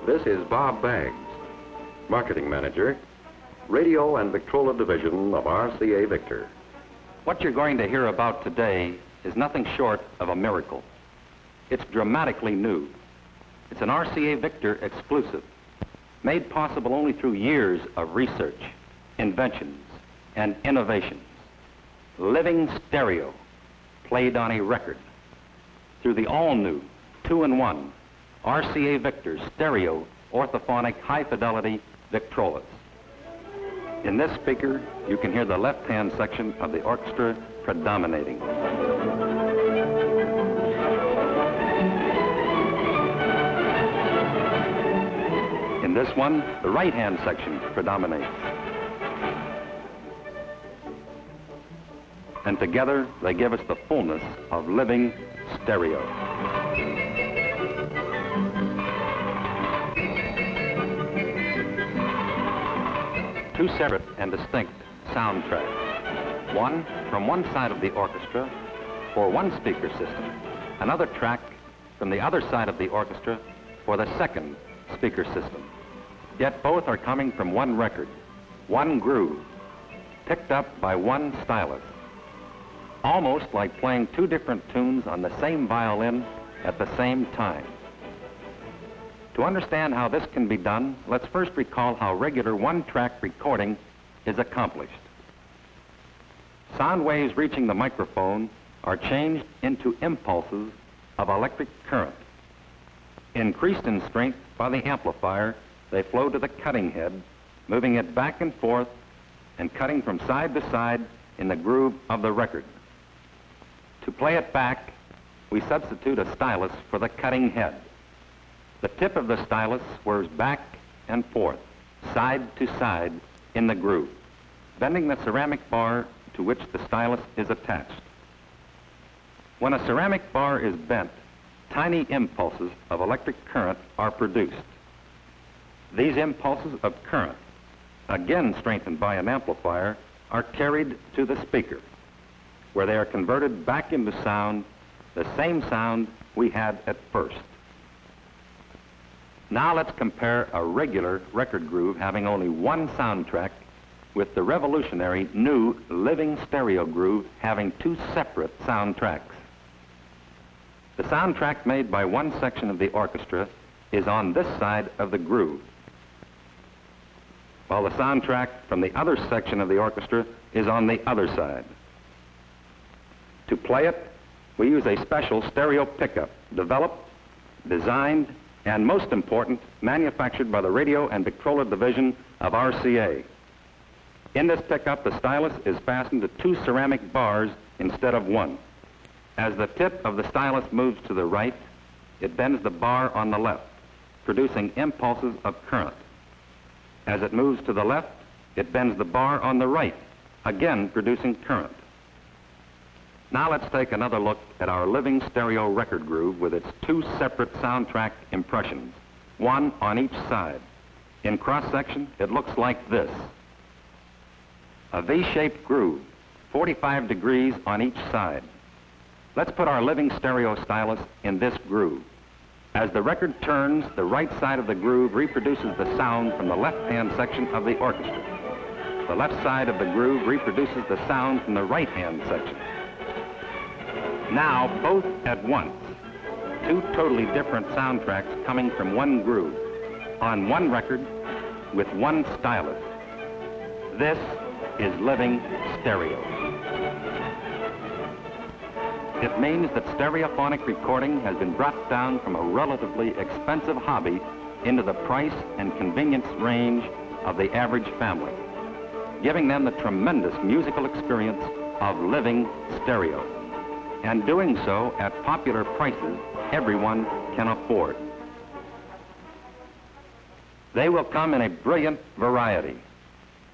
This is Bob Baggs, Marketing Manager, Radio and Victrola Division of RCA Victor. What you're going to hear about today is nothing short of a miracle. It's dramatically new. It's an RCA Victor exclusive, made possible only through years of research, inventions, and innovations. Living stereo, played on a record, through the all-new 2-in-1 RCA Victor stereo orthophonic high-fidelity Victrolas. In this speaker, you can hear the left-hand section of the orchestra predominating. In this one, the right-hand section predominates. And together, they give us the fullness of living stereo. Two separate and distinct soundtracks. One from one side of the orchestra for one speaker system. Another track from the other side of the orchestra for the second speaker system. Yet both are coming from one record, one groove, picked up by one stylus. Almost like playing two different tunes on the same violin at the same time. To understand how this can be done, let's first recall how regular one-track recording is accomplished. Sound waves reaching the microphone are changed into impulses of electric current. Increased in strength by the amplifier, they flow to the cutting head, moving it back and forth and cutting from side to side in the groove of the record. To play it back, we substitute a stylus for the cutting head. The tip of the stylus swerves back and forth, side to side in the groove, bending the ceramic bar to which the stylus is attached. When a ceramic bar is bent, tiny impulses of electric current are produced. These impulses of current, again strengthened by an amplifier, are carried to the speaker, where they are converted back into sound, the same sound we had at first. Now let's compare a regular record groove having only one soundtrack with the revolutionary new living stereo groove having two separate soundtracks. The soundtrack made by one section of the orchestra is on this side of the groove, while the soundtrack from the other section of the orchestra is on the other side. To play it, we use a special stereo pickup, developed, designed, and most important, manufactured by the Radio and Victrola Division of RCA. In this pickup, the stylus is fastened to two ceramic bars instead of one. As the tip of the stylus moves to the right, it bends the bar on the left, producing impulses of current. As it moves to the left, it bends the bar on the right, again producing current. Now let's take another look at our living stereo record groove with its two separate soundtrack impressions, one on each side. In cross-section, it looks like this. A V-shaped groove, 45 degrees on each side. Let's put our living stereo stylus in this groove. As the record turns, the right side of the groove reproduces the sound from the left-hand section of the orchestra. The left side of the groove reproduces the sound from the right-hand section. Now, both at once, two totally different soundtracks coming from one groove, on one record, with one stylus. This is living stereo. It means that stereophonic recording has been brought down from a relatively expensive hobby into the price and convenience range of the average family, giving them the tremendous musical experience of living stereo, and doing so at popular prices everyone can afford. They will come in a brilliant variety.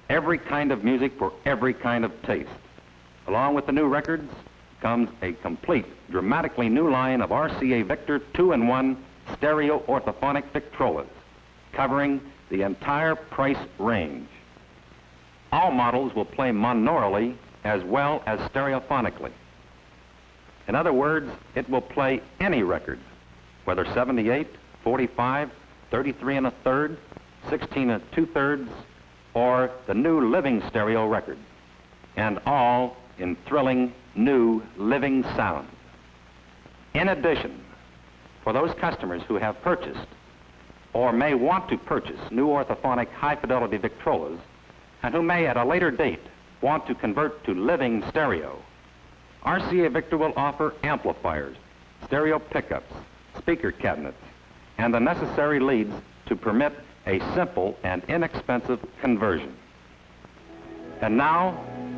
Every kind of music for every kind of taste. Along with the new records comes a complete, dramatically new line of RCA Victor 2-in-1 stereo orthophonic Victrolas, covering the entire price range. All models will play monoraily as well as stereophonically. In other words, it will play any record, whether 78, 45, 33 1/3, 16 2/3, or the new Living stereo record, and all in thrilling new living sound. In addition, for those customers who have purchased or may want to purchase new orthophonic high-fidelity Victrolas and who may at a later date want to convert to living stereo, RCA Victor will offer amplifiers, stereo pickups, speaker cabinets, and the necessary leads to permit a simple and inexpensive conversion. And now,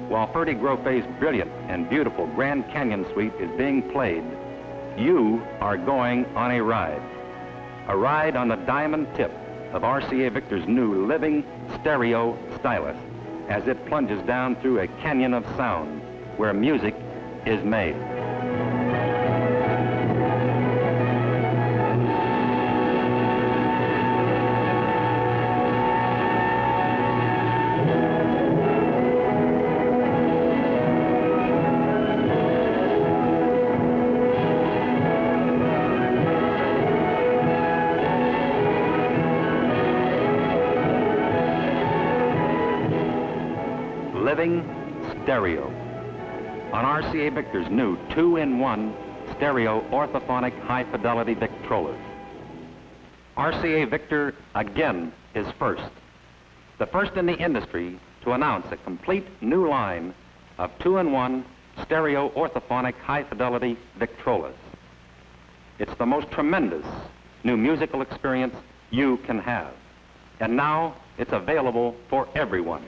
while Ferdy Groffe's brilliant and beautiful Grand Canyon Suite is being played, you are going on a ride on the diamond tip of RCA Victor's new living stereo stylus as it plunges down through a canyon of sound where music is made. Living stereo on RCA Victor's new 2-in-1 stereo orthophonic high-fidelity Victrolas. RCA Victor again is first, the first in the industry to announce a complete new line of 2-in-1 stereo orthophonic high-fidelity Victrolas. It's the most tremendous new musical experience you can have. And now it's available for everyone.